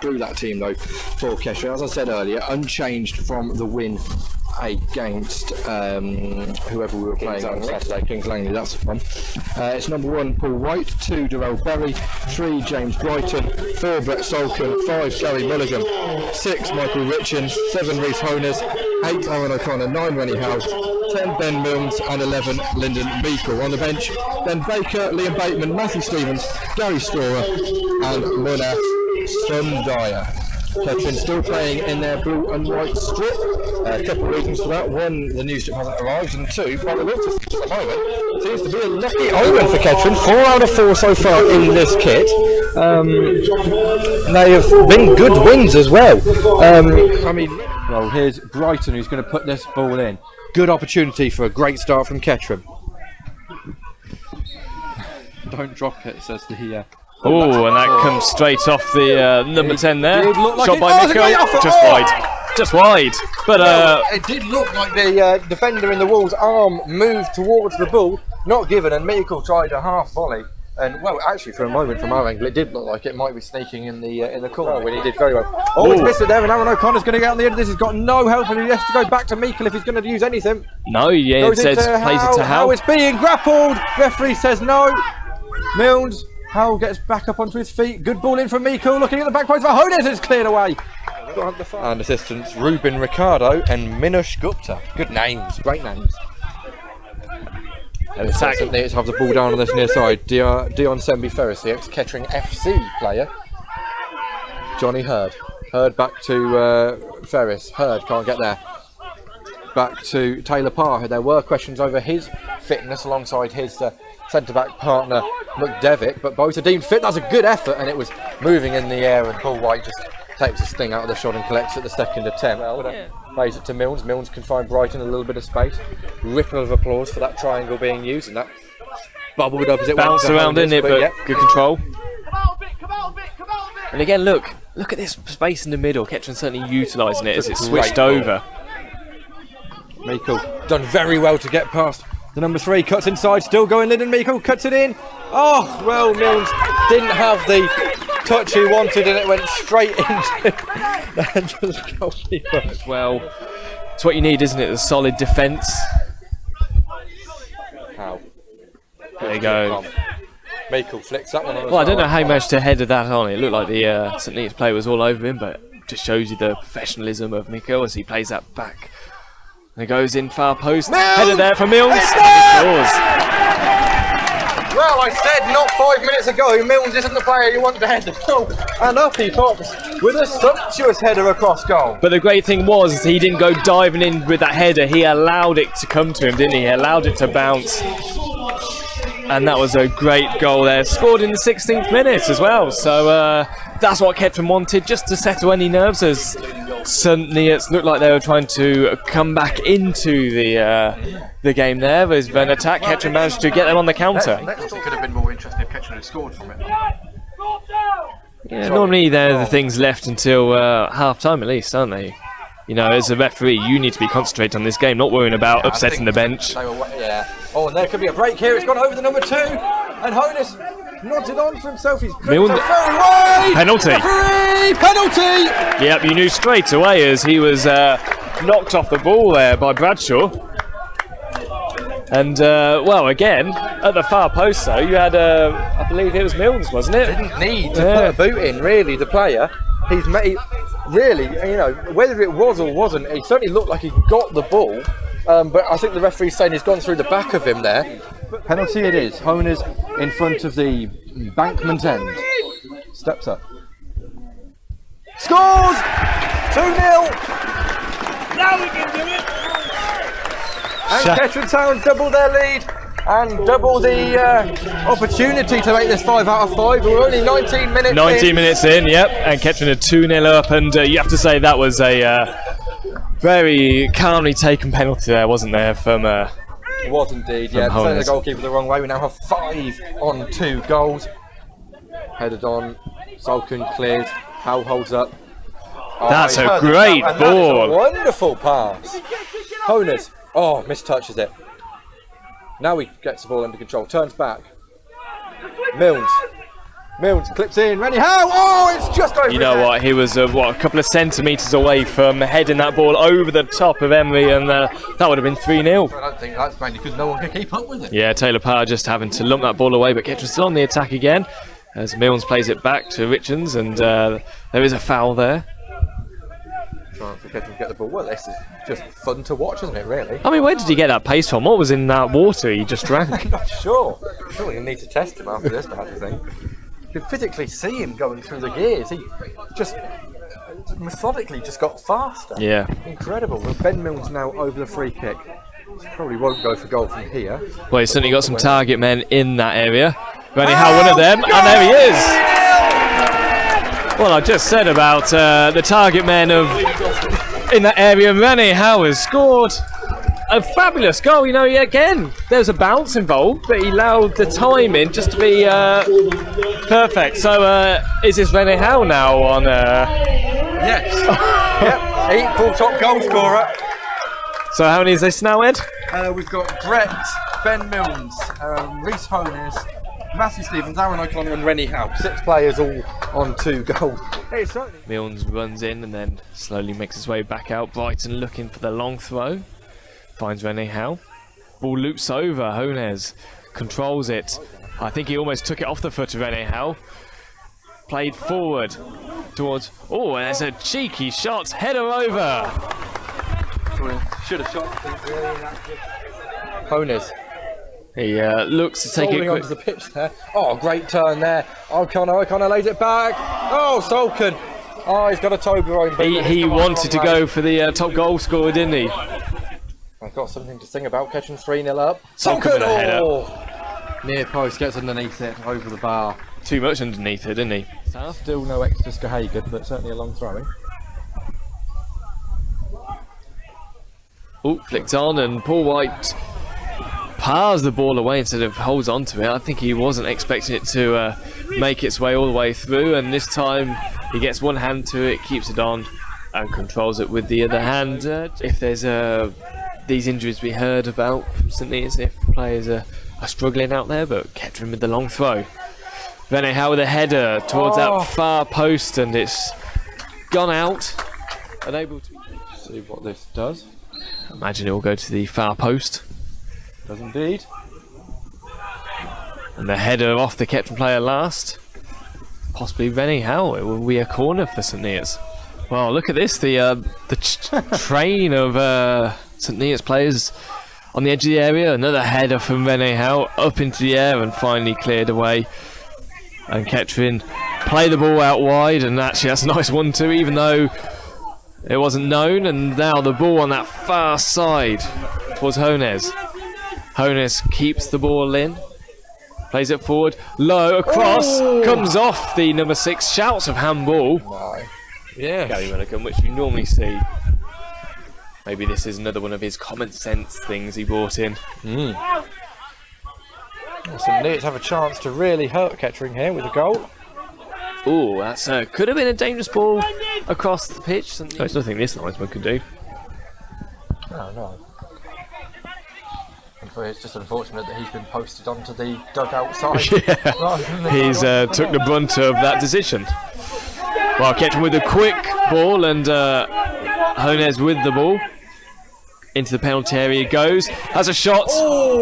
through that team though for Kettering. As I said earlier, unchanged from the win against whoever we were playing on Saturday, Kings Langley, that's the one. It's number 1 Paul White, 2 Darrell Berry, 3 James Brighton, 4 Brett Solkin, 5 Gary Mulligan, 6 Michael Richens, 7 Reece Honers, 8 Owen O'Connor, 9 Rennie Howe, 10 Ben Milnes and 11 Lyndon Meikle. On the bench, Ben Baker, Liam Bateman, Matthew Stevens, Gary Storer and Muna Sundaya. Kettering still playing in their blue and white strip. A couple of reasons for that. 1, the new strip hasn't arrived, and 2, by the looks of things at the moment, seems to be a lucky omen for Kettering. 4 out of 4 so far in this kit. They have been good wins as well. Well, here's Brighton who's going to put this ball in. Good opportunity for a great start from Kettering. Don't drop it, says the Oh, and that comes straight off the number 10 there. Like shot by Nico, just wide. But it did look like the defender in the Wolves' arm moved towards the ball, not given, and Meikle tried a half volley. And well, actually, for a moment from our angle, it did look like it might be sneaking in the corner when he did very well. Oh, he's missed it there, and Aaron O'Connor's going to get on the end of this. He's got no help, and he has to go back to Meikle if he's going to use anything. No, yeah, it says plays it to Howe. It's being grappled. Referee says no. Milnes. Howe gets back up onto his feet. Good ball in from Meikle, looking at the back post for Honers. It's cleared away. And assistants Ruben Ricardo and Minush Gupta. Good names, great names. And St Neots have the ball down on this near side. Dion Sembi Ferris, the ex-Kettering FC player. Johnny Hurd. Hurd back to Ferris. Hurd can't get there. Back to Taylor Parr. There were questions over his fitness alongside his centre-back partner McDevitt, but both are deemed fit. That's a good effort, and it was moving in the air, and Paul White just takes his sting out of the shot and collects at the second attempt. Plays it to Milnes. Milnes can find Brighton a little bit of space. Ripple of applause for that triangle being used, and that bubbled up as it bounced around, didn't it? But yeah, good control. Come out a bit, come out a bit, come out a bit. And again, look at this space in the middle. Kettering certainly utilising it as it switched over. Meikle done very well to get past the number 3, cuts inside, still going Lyndon Meikle, cuts it in. Oh, well, Milnes didn't have the touch he wanted, and it went straight into the goalkeeper. Well, it's what you need, isn't it? A solid defence. How? There you go. Meikle flicks that one on. Well, I don't know how he managed to header that on. It looked like the St Neots player was all over him, but it just shows you the professionalism of Meikle as he plays that back. And it goes in far post. Header there for Milnes. Scores. Well, I said not 5 minutes ago, Milnes isn't the player you want to head the goal. And up he pops with a sumptuous header across goal. But the great thing was he didn't go diving in with that header. He allowed it to come to him, didn't he? He allowed it to bounce. And that was a great goal there. Scored in the 16th minute as well. So that's what Kettering wanted, just to settle any nerves as St Neots looked like they were trying to come back into the game there. With an attack, Kettering managed to get them on the counter. It could have been more interesting if Kettering had scored from it. Yeah, normally they're the things left until half-time at least, aren't they? You know, as a referee, you need to be concentrating on this game, not worrying about upsetting the bench. Yeah. Oh, and there could be a break here. It's gone over the number 2, and Honus nodded on for himself. He's very wide. Penalty. Referee, penalty. Yep, you knew straight away as he was knocked off the ball there by Bradshaw. And well, again at the far post, though you had I believe it was Milnes, wasn't it? Didn't need to put a boot in, really. The player, he's made. Really, you know, whether it was or wasn't, it certainly looked like he got the ball, but I think the referee's saying he's gone through the back of him there. Penalty it is. Honers in front of the bankment end. Steps up. Scores! 2-0! Now we can do it! And Kettering Town double their lead and double the opportunity to make this 5 out of 5. We're only 19 minutes 19 minutes in, yep, and Kettering are 2-0 up, and you have to say that was a very calmly taken penalty there, wasn't there, from it was indeed, yeah. Sending the goalkeeper the wrong way. We now have 5 on 2 goals. Headed on, Solkin clears, Howe holds up. That's a great ball. That is a wonderful pass. Honers, mistouches it. Now he gets the ball under control, turns back. Milnes Mills clips in, Rennie Howe, oh, it's just over. You know what, he was a couple of centimetres away from heading that ball over the top of Emery, and that would have been 3-0. I don't think that's mainly because no one can keep up with it. Yeah, Taylor Power just having to lump that ball away, but Kettering still on the attack again as Mills plays it back to Richards, and there is a foul there. Trying to get the ball. Well, this is just fun to watch, isn't it, really? I mean, where did he get that pace from? What was in that water he just drank? I'm not sure. Surely you need to test him after this, perhaps, I think. You can physically see him going through the gears. He just methodically just got faster. Yeah. Incredible. Well, Ben Mills now over the free kick. Probably won't go for goal from here. Well, he's certainly got some target men in that area. Rennie Howe, one of them, and there he is. Well, I just said about the target men in that area. Rennie Howe has scored a fabulous goal. You know, again, there's a bounce involved, but he allowed the timing just to be perfect. So, is this Rennie Howe now on? Yes. Yep. Full top goal scorer. So, how many is this now, Ed? We've got Brett, Ben Mills, Reece Honers, Matthew Stevens, Aaron O'Connor, and Rennie Howe. 6 players all on 2 goals. Hey, certainly. Milnes runs in and then slowly makes his way back out. Brighton looking for the long throw. Finds Rennie Howe. Ball loops over. Honez controls it. I think he almost took it off the foot of Rennie Howe. Played forward towards. Oh, and there's a cheeky shot. Header over. Should have shot. Honez. He looks to take it onto the pitch there. Oh, great turn there. O'Connor lays it back. Oh, Solkin. Oh, he's got a toe groin. He wanted to go for the top goal scorer, didn't he? I've got something to sing about. Kettering 3-0 up. Solkin! Oh! Near post, gets underneath it, over the bar. Too much underneath it, didn't he? Still no extra Skahagan, but certainly a long throwing. Oh, flicked on, and Paul White powers the ball away instead of holds on to it. I think he wasn't expecting it to make its way all the way through, and this time he gets one hand to it, keeps it on, and controls it with the other hand. If there's these injuries we heard about from St Neots, if players are struggling out there, but Kettering with the long throw. Rennie Howe with a header towards that far post, and it's gone out. Unable to see what this does. Imagine it will go to the far post. Does indeed. And the header off the Kettering player last. Possibly Rennie Howe. It will be a corner for St Neots. Well, look at this. The train of St Neots players on the edge of the area. Another header from Rennie Howe up into the air and finally cleared away. And Kettering play the ball out wide, and actually that's a nice one too, even though it wasn't known. And now the ball on that far side towards Honez. Honez keeps the ball in, plays it forward, low, across, comes off the number 6, shouts of handball. Yeah. Gary Milligan, which you normally see. Maybe this is another one of his common sense things he brought in. Well, St Neots have a chance to really hurt Kettering here with a goal. Oh, that's could have been a dangerous ball across the pitch. There's nothing this linesman could do. No. It's just unfortunate that he's been posted onto the dugout side. Yeah. He's took the brunt of that decision. Well, Kettering with a quick ball, and Honez with the ball. Into the penalty area goes. Has a shot.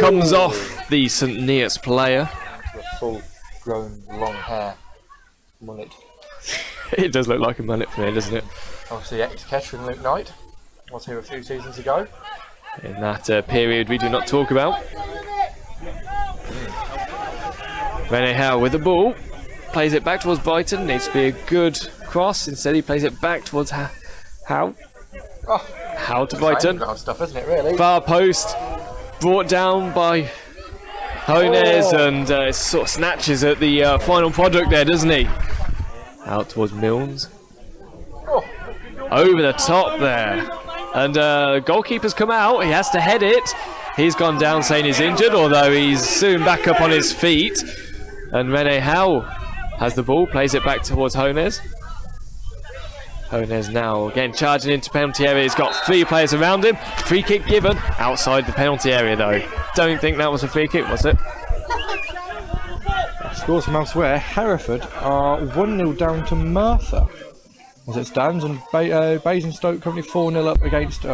Comes off the St Neots player. A full-grown long hair mullet. It does look like a mullet for me, doesn't it? Obviously, ex-Kettering Luke Knight was here a few seasons ago. In that period we do not talk about. Rennie Howe with the ball. Plays it back towards Brighton. Needs to be a good cross. Instead he plays it back towards Howe. Howe to Brighton. Stuff, isn't it, really? Far post. Brought down by Honez, and sort of snatches at the final product there, doesn't he? Out towards Milnes. Over the top there. And goalkeeper's come out. He has to head it. He's gone down saying he's injured, although he's soon back up on his feet. And Rennie Howe has the ball, plays it back towards Honez. Honez now again charging into penalty area. He's got 3 players around him. Free kick given outside the penalty area though. Don't think that was a free kick, was it? scores from elsewhere. Hereford are 1-0 down to Merthyr as it stands, and Basingstoke currently 4-0 up against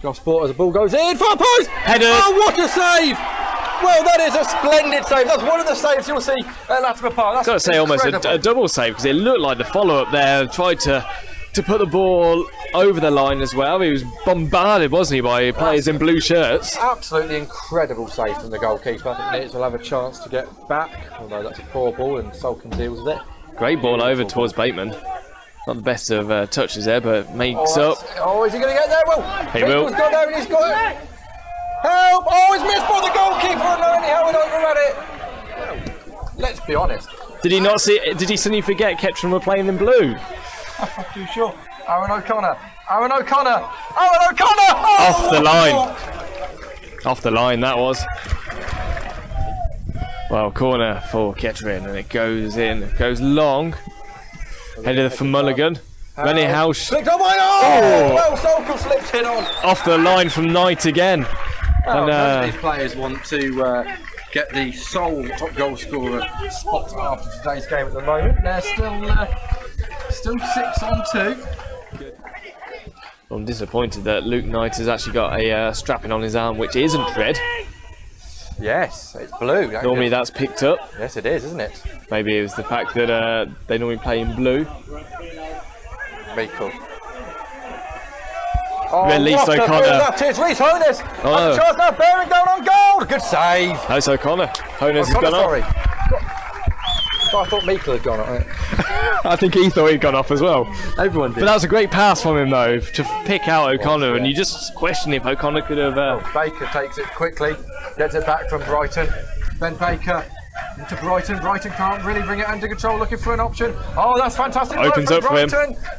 Gosport as the ball goes in. Far post! Header! Oh, what a save! Well, that is a splendid save. That's one of the saves you'll see at Latimer Park. That's Got to say, almost a double save, because it looked like the follow-up there tried to put the ball over the line as well. He was bombarded, wasn't he, by players in blue shirts? Absolutely incredible save from the goalkeeper. I think Neots will have a chance to get back, although that's a poor ball and Solcombe deals with it. Great ball over towards Bateman. Not the best of touches there, but makes up. Oh, is he going to get there? Well, he will. He's got there and he's got it. Help! Oh, it's missed by the goalkeeper, and Lonnie Howard overran it. Well, let's be honest. Did he not see? Did he suddenly forget Kettering were playing in blue? I'm not too sure. Aaron O'Connor. Oh! Off the line. Off the line, that was. Well, corner for Kettering, and it goes in. It goes long. Headed for Mulligan. Rennie House. Oh my God! Well, Solcombe slipped it on. Off the line from Knight again. Well, none of these players want to get the sole top goal scorer spot after today's game at the moment. They're still 6 on 2. I'm disappointed that Luke Knight has actually got a strapping on his arm, which isn't red. Yes, it's blue. Normally that's picked up. Yes, it is, isn't it? Maybe it was the fact that they normally play in blue. Meikle. Oh, Released what O'Connor. That is Reece Honus. Oh. Chance now, bearing down on goal. Good save. That's O'Connor. Honus has gone sorry. off. I thought Meikle had gone off. I think he thought he'd gone off as well. Everyone did. But that was a great pass from him, though, to pick out O'Connor, and you just question if O'Connor could have... Baker takes it quickly, gets it back from Brighton. Ben Baker into Brighton. Brighton can't really bring it under control, looking for an option. Oh, that's fantastic. Opens up for him.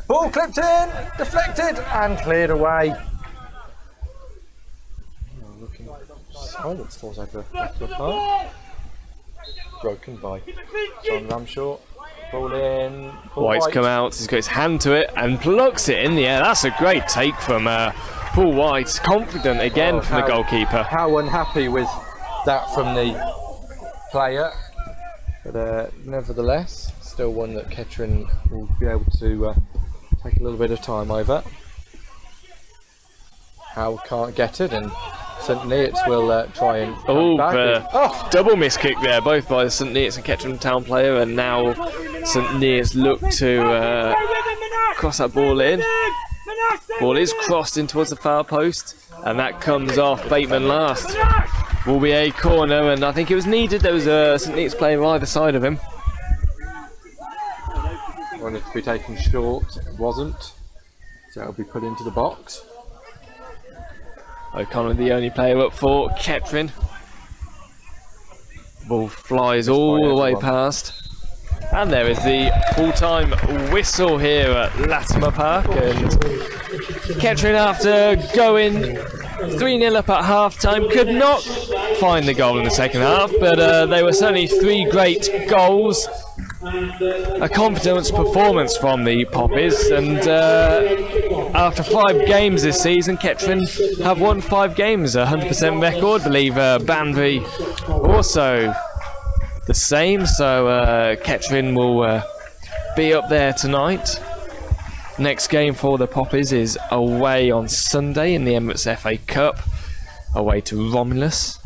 Ball clipped in, deflected, and cleared away. Looking silence falls over the park. Broken by John Ramshaw. Ball in. White's come out, he's got his hand to it and plucks it in the air. That's a great take from Paul White. Confident again from the goalkeeper. How unhappy with that from the player. But nevertheless, still one that Kettering will be able to take a little bit of time over. Howe can't get it, and St Neots will try and double miss kick there, both by the St Neots and Kettering Town player, and now St Neots look to cross that ball in. Ball is crossed in towards the far post, and that comes off Bateman last. Will be a corner, and I think it was needed. There was a St Neots player either side of him. Wanted to be taken short, it wasn't, so it'll be put into the box. O'Connor the only player up for Kettering. Ball flies all the way past. And there is the full-time whistle here at Latimer Park. And Kettering, after going 3-0 up at half-time, could not find the goal in the second half. But they were certainly 3 great goals. A confidence performance from the Poppies, and after 5 games this season, Kettering have won 5 games, a 100% record. I believe Banbury also the same, so Kettering will be up there tonight. Next game for the Poppies is away on Sunday in the Emirates FA Cup, away to Romulus.